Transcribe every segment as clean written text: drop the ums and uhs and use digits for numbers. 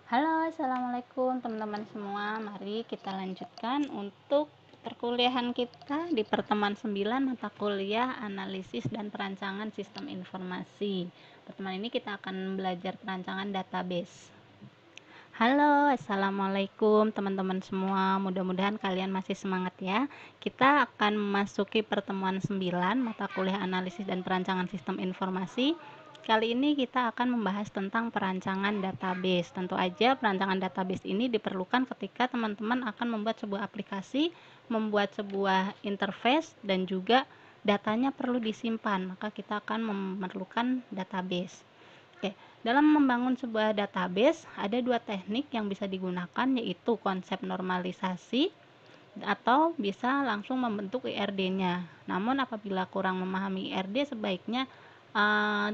Halo, assalamualaikum teman-teman semua. Mari kita lanjutkan untuk perkuliahan kita di pertemuan 9 mata kuliah analisis dan perancangan sistem informasi. Pertemuan ini kita akan belajar perancangan database. Halo, assalamualaikum teman-teman semua. Mudah-mudahan kalian masih semangat ya. Kita akan memasuki pertemuan 9 mata kuliah analisis dan perancangan sistem informasi. Kali ini kita akan membahas tentang perancangan database. Tentu aja perancangan database ini diperlukan ketika teman-teman akan membuat sebuah aplikasi, membuat sebuah interface, dan juga datanya perlu disimpan. Maka kita akan memerlukan database. Oke, dalam membangun sebuah database ada dua teknik yang bisa digunakan, yaitu konsep normalisasi atau bisa langsung membentuk IRD-nya. Namun apabila kurang memahami IRD, sebaiknya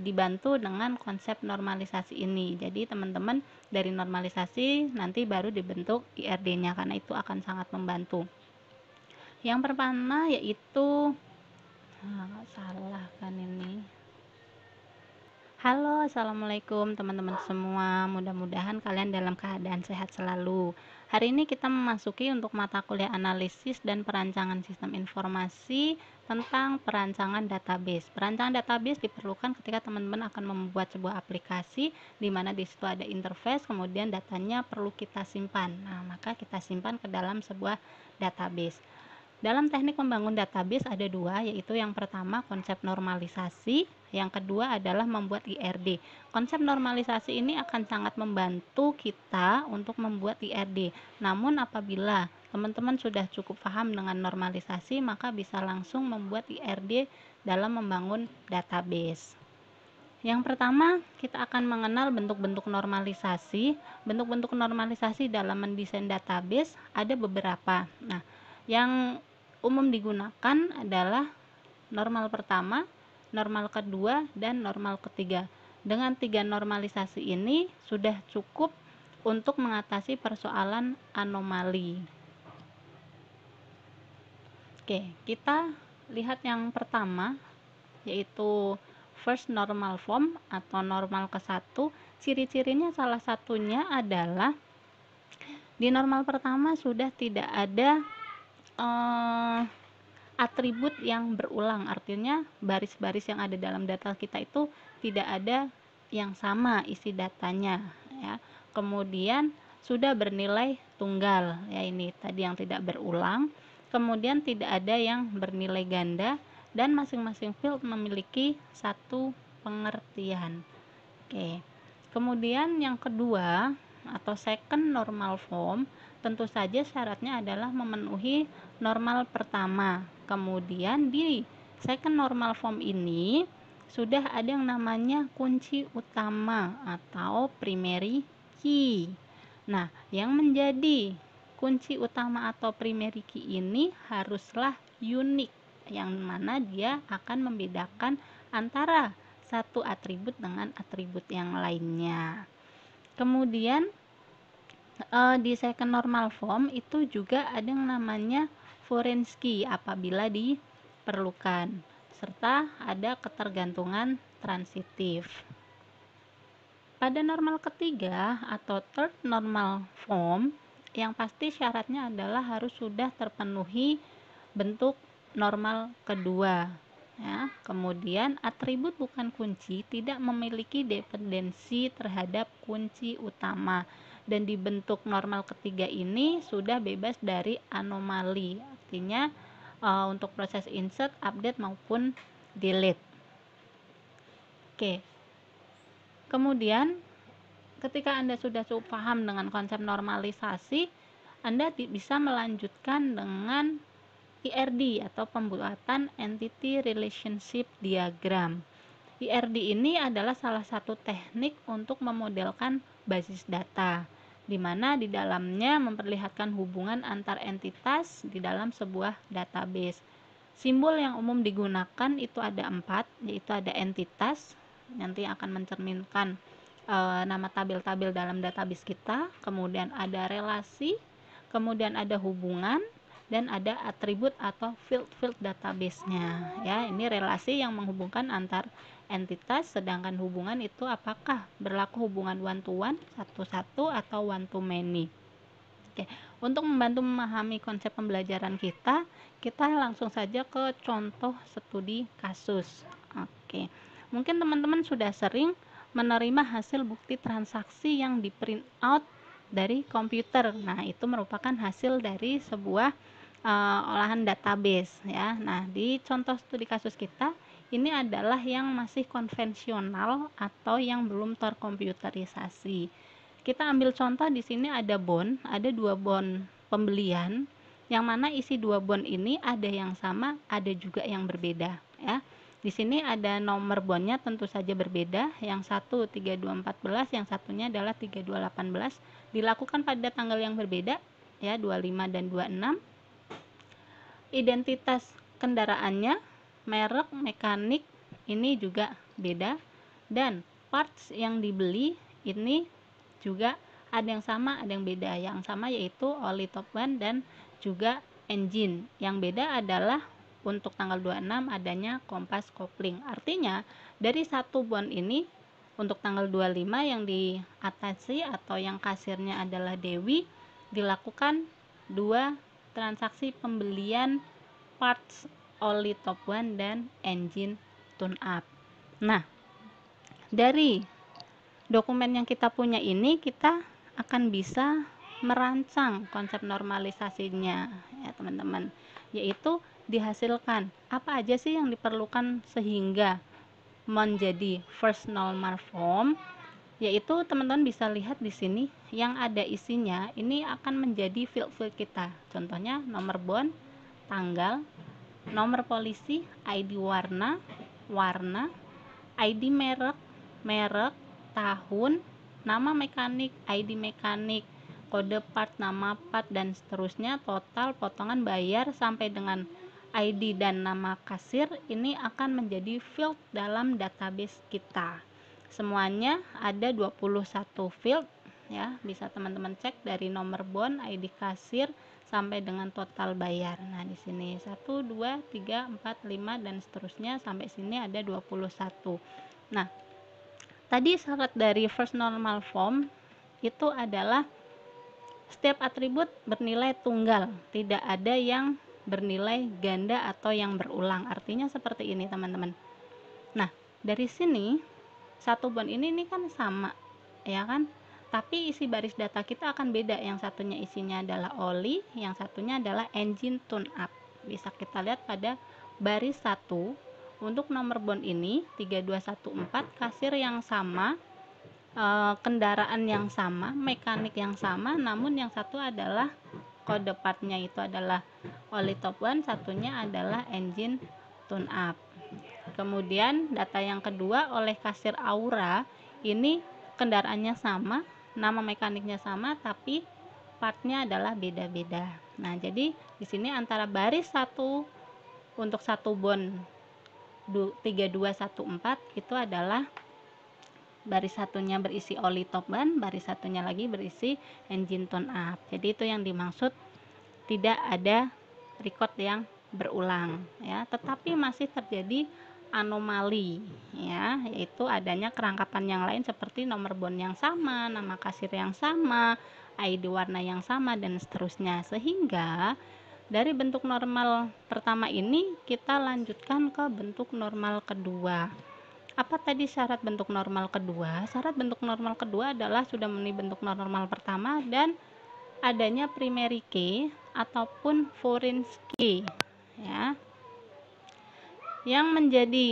dibantu dengan konsep normalisasi ini. Jadi teman-teman dari normalisasi nanti baru dibentuk IRD-nya, karena itu akan sangat membantu. Yang pertama yaitu salah kan ini. Halo, assalamualaikum teman-teman semua. Mudah-mudahan kalian dalam keadaan sehat selalu. Hari ini kita memasuki untuk mata kuliah analisis dan perancangan sistem informasi tentang perancangan database. Perancangan database diperlukan ketika teman-teman akan membuat sebuah aplikasi di mana di situ ada interface, kemudian datanya perlu kita simpan. Nah, maka kita simpan ke dalam sebuah database. Dalam teknik membangun database ada dua, yaitu yang pertama konsep normalisasi, yang kedua adalah membuat IRD. Konsep normalisasi ini akan sangat membantu kita untuk membuat IRD. Namun apabila teman-teman sudah cukup paham dengan normalisasi, maka bisa langsung membuat IRD dalam membangun database. Yang pertama, kita akan mengenal bentuk-bentuk normalisasi. Bentuk-bentuk normalisasi dalam mendesain database ada beberapa. Nah, yang umum digunakan adalah normal pertama, normal kedua, dan normal ketiga. Dengan tiga normalisasi ini sudah cukup untuk mengatasi persoalan anomali. Oke, kita lihat yang pertama, yaitu first normal form atau normal ke-1. Ciri-cirinya salah satunya adalah di normal pertama sudah tidak ada atribut yang berulang, artinya baris-baris yang ada dalam data kita itu tidak ada yang sama isi datanya ya. Kemudian sudah bernilai tunggal ya, ini tadi yang tidak berulang. Kemudian tidak ada yang bernilai ganda dan masing-masing field memiliki satu pengertian. Oke. Kemudian yang kedua atau second normal form, tentu saja syaratnya adalah memenuhi normal pertama. Kemudian di second normal form ini sudah ada yang namanya kunci utama atau primary key. Nah, yang menjadi kunci utama atau primary key ini haruslah unik, yang mana dia akan membedakan antara satu atribut dengan atribut yang lainnya. Kemudian di second normal form itu juga ada yang namanya foreign key apabila diperlukan, serta ada ketergantungan transitif. Pada normal ketiga atau third normal form, yang pasti syaratnya adalah harus sudah terpenuhi bentuk normal kedua ya. Kemudian atribut bukan kunci tidak memiliki dependensi terhadap kunci utama, dan di bentuk normal ketiga ini sudah bebas dari anomali, artinya untuk proses insert, update maupun delete. Oke. Kemudian ketika Anda sudah cukup paham dengan konsep normalisasi, Anda bisa melanjutkan dengan IRD atau pembuatan Entity Relationship Diagram. IRD ini adalah salah satu teknik untuk memodelkan basis data, di mana di dalamnya memperlihatkan hubungan antar entitas di dalam sebuah database. Simbol yang umum digunakan itu ada 4, yaitu ada entitas, nanti akan mencerminkan nama tabel-tabel dalam database kita, kemudian ada relasi, kemudian ada hubungan, dan ada atribut atau field database-nya ya. Ini relasi yang menghubungkan antar entitas, sedangkan hubungan itu apakah berlaku hubungan one to one, satu-satu, atau one to many. Oke, untuk membantu memahami konsep pembelajaran kita langsung saja ke contoh studi kasus. Oke, mungkin teman-teman sudah sering menerima hasil bukti transaksi yang di print out dari komputer. Nah, itu merupakan hasil dari sebuah olahan database ya. Nah, di contoh studi kasus kita ini adalah yang masih konvensional atau yang belum terkomputerisasi. Kita ambil contoh di sini ada bond, ada 2 bond pembelian, yang mana isi 2 bond ini ada yang sama, ada juga yang berbeda ya. Di sini ada nomor bondnya tentu saja berbeda, yang satu 3214, yang satunya adalah 3218, dilakukan pada tanggal yang berbeda ya, 25 dan 26. Identitas kendaraannya, merek, mekanik ini juga beda, dan parts yang dibeli ini juga ada yang sama, ada yang beda. Yang sama yaitu oli top ban dan juga engine. Yang beda adalah untuk tanggal 26 adanya kompas kopling. Artinya dari satu bond ini untuk tanggal 25 yang diatasi atau yang kasirnya adalah Dewi, dilakukan 2 transaksi pembelian parts oli top one dan engine tune up. Nah, dari dokumen yang kita punya ini kita akan bisa merancang konsep normalisasinya ya teman-teman, yaitu dihasilkan apa aja sih yang diperlukan sehingga menjadi first normal form, yaitu teman-teman bisa lihat di sini yang ada isinya ini akan menjadi field-field kita. Contohnya nomor bond, tanggal, nomor polisi, ID warna, ID merek, tahun, nama mekanik, ID mekanik, kode part, nama part, dan seterusnya, total, potongan, bayar, sampai dengan ID dan nama kasir. Ini akan menjadi field dalam database kita. Semuanya ada 21 field ya, bisa teman-teman cek dari nomor bond, ID kasir sampai dengan total bayar. Nah, di sini 1 2 3 4 5 dan seterusnya sampai sini ada 21. Nah, tadi syarat dari first normal form itu adalah setiap atribut bernilai tunggal, tidak ada yang bernilai ganda atau yang berulang. Artinya seperti ini teman-teman. Nah, dari sini satu bond ini kan sama ya kan, tapi isi baris data kita akan beda. Yang satunya isinya adalah oli, yang satunya adalah engine tune up. Bisa kita lihat pada baris 1 untuk nomor bond ini 3214, kasir yang sama, kendaraan yang sama, mekanik yang sama, namun yang satu adalah kode partnya itu adalah oli top one, satunya adalah engine tune up. Kemudian data yang kedua oleh kasir Aura, ini kendaraannya sama, nama mekaniknya sama, tapi partnya adalah beda-beda. Nah, jadi di sini antara baris 1 untuk satu bond 3214 itu adalah baris satunya berisi oli top ban, baris satunya lagi berisi engine tune up. Jadi itu yang dimaksud tidak ada record yang berulang ya, tetapi masih terjadi anomali ya, yaitu adanya kerangkapan yang lain seperti nomor bond yang sama, nama kasir yang sama, ID warna yang sama, dan seterusnya. Sehingga dari bentuk normal pertama ini kita lanjutkan ke bentuk normal kedua. Apa tadi syarat bentuk normal kedua? Syarat bentuk normal kedua adalah sudah memenuhi bentuk normal pertama dan adanya primary key ataupun foreign key ya. Yang menjadi,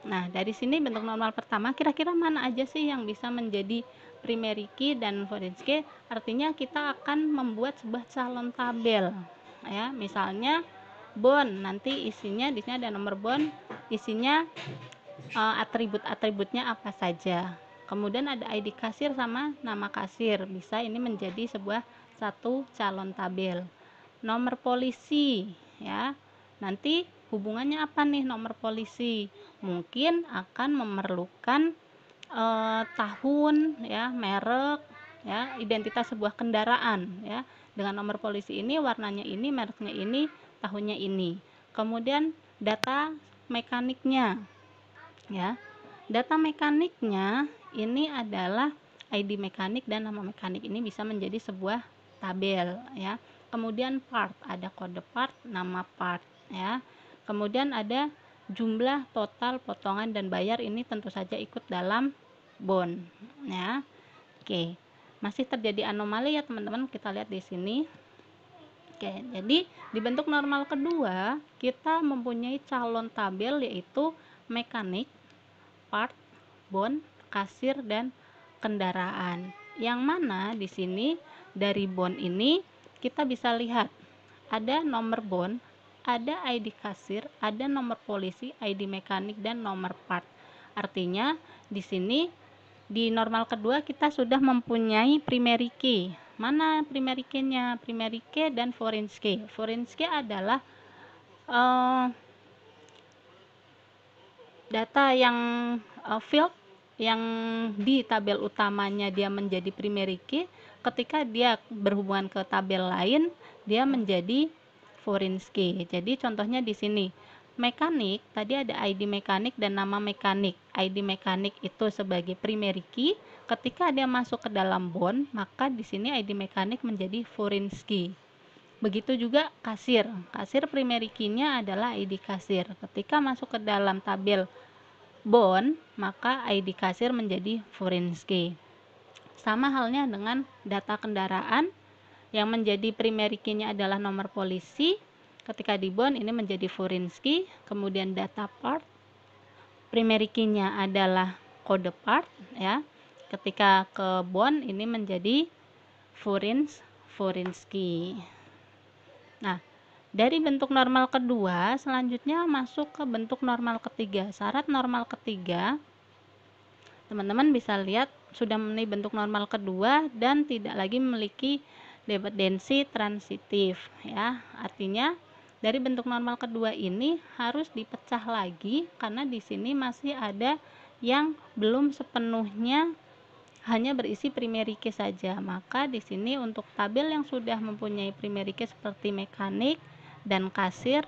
nah dari sini bentuk normal pertama kira-kira mana aja sih yang bisa menjadi primary key dan foreign key? Artinya kita akan membuat sebuah calon tabel ya. Misalnya bond, nanti isinya di sini ada nomor bond, isinya atribut-atributnya apa saja. Kemudian ada ID kasir sama nama kasir, bisa ini menjadi sebuah satu calon tabel. Nomor polisi ya, nanti hubungannya apa nih nomor polisi? Mungkin akan memerlukan tahun ya, merek ya, identitas sebuah kendaraan ya. Dengan nomor polisi ini, warnanya ini, mereknya ini, tahunnya ini. Kemudian data mekaniknya ya, Data mekaniknya ini adalah ID mekanik dan nama mekanik ini bisa menjadi sebuah tabel ya. Kemudian part, ada kode part, nama part ya. Kemudian ada jumlah total potongan dan bayar, ini tentu saja ikut dalam bond ya. Oke. Masih terjadi anomali ya teman-teman, kita lihat di sini. Oke, jadi di bentuk normal kedua kita mempunyai calon tabel yaitu mekanik, part, bond, kasir, dan kendaraan. Yang mana di sini dari bond ini kita bisa lihat ada nomor bond, ada ID kasir, ada nomor polisi, ID mekanik, dan nomor part. Artinya di sini di normal kedua kita sudah mempunyai primary key. Mana primary key-nya? Primary key dan foreign key. Foreign key adalah data yang field yang di tabel utamanya dia menjadi primary key, ketika dia berhubungan ke tabel lain dia menjadi foreign key. Jadi contohnya di sini mekanik, tadi ada ID mekanik dan nama mekanik. ID mekanik itu sebagai primary key, ketika dia masuk ke dalam bond maka di sini ID mekanik menjadi foreign key. Begitu juga kasir. Kasir primary key-nya adalah ID kasir. Ketika masuk ke dalam tabel bond, maka ID kasir menjadi foreign key. Sama halnya dengan data kendaraan yang menjadi primary key-nya adalah nomor polisi. Ketika di bond ini menjadi foreign key. Kemudian data part, primary key-nya adalah kode part ya. Ketika ke bond ini menjadi foreign key. Nah, dari bentuk normal kedua selanjutnya masuk ke bentuk normal ketiga. Syarat normal ketiga teman-teman bisa lihat sudah memenuhi bentuk normal kedua dan tidak lagi memiliki dependensi transitif ya. Artinya dari bentuk normal kedua ini harus dipecah lagi karena di sini masih ada yang belum sepenuhnya hanya berisi primary key saja. Maka di sini untuk tabel yang sudah mempunyai primary key seperti mekanik dan kasir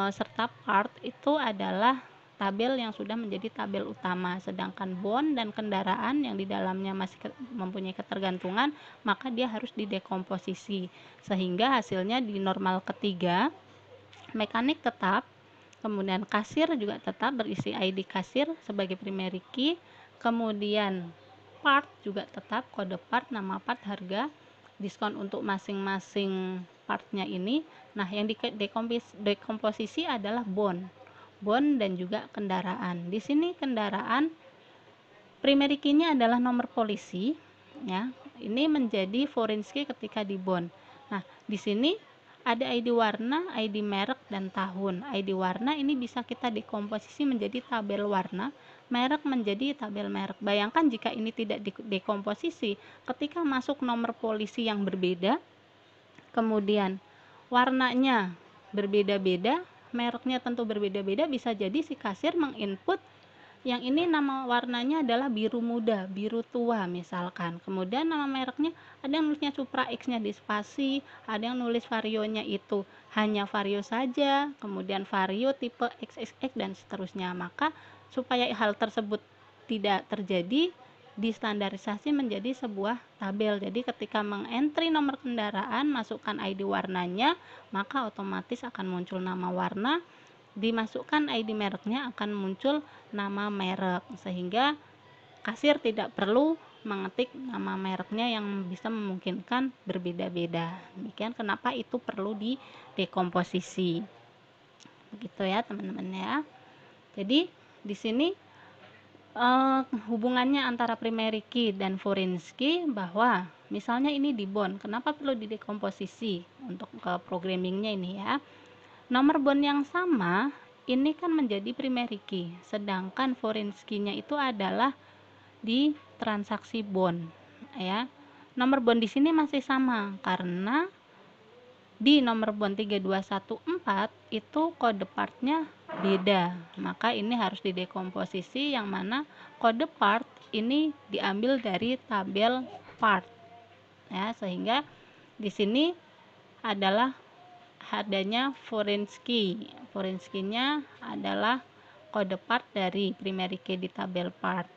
serta part itu adalah tabel yang sudah menjadi tabel utama, sedangkan bond dan kendaraan yang di dalamnya masih mempunyai ketergantungan maka dia harus didekomposisi, sehingga hasilnya di normal ketiga mekanik tetap, kemudian kasir juga tetap berisi ID kasir sebagai primary key, kemudian part juga tetap kode part, nama part, harga, diskon untuk masing-masing partnya ini. Nah, yang dekomposisi adalah bond dan juga kendaraan. Di sini kendaraan primary key-nya adalah nomor polisi ya. Ini menjadi foreign key ketika di bond. Nah, di sini ada ID warna, ID merek, dan tahun. ID warna ini bisa kita dekomposisi menjadi tabel warna, merek menjadi tabel merek. Bayangkan jika ini tidak dekomposisi, ketika masuk nomor polisi yang berbeda, kemudian warnanya berbeda-beda, mereknya tentu berbeda-beda, bisa jadi si kasir menginput yang ini nama warnanya adalah biru muda, biru tua misalkan. Kemudian nama mereknya ada yang nulisnya Supra X-nya di spasi, ada yang nulis varionya itu hanya vario saja, kemudian vario tipe XXX dan seterusnya. Maka supaya hal tersebut tidak terjadi, distandarisasi menjadi sebuah tabel. Jadi ketika mengentry nomor kendaraan, masukkan ID warnanya, maka otomatis akan muncul nama warna, dimasukkan ID mereknya akan muncul nama merek, sehingga kasir tidak perlu mengetik nama mereknya yang bisa memungkinkan berbeda-beda. Demikian kenapa itu perlu di dekomposisi. Begitu ya teman-teman ya. Jadi di sini hubungannya antara primary key dan foreign key, bahwa misalnya ini di bond, kenapa perlu didekomposisi untuk ke programmingnya ini ya. Nomor bond yang sama ini kan menjadi primary key, sedangkan foreign key-nya itu adalah di transaksi bond ya. Nomor bond di sini masih sama karena di nomor bond 3214 itu kode partnya beda, maka ini harus didekomposisi, yang mana kode part ini diambil dari tabel part ya, sehingga di sini adalah adanya foreign key. Foreign key-nya adalah kode part dari primary key di tabel part.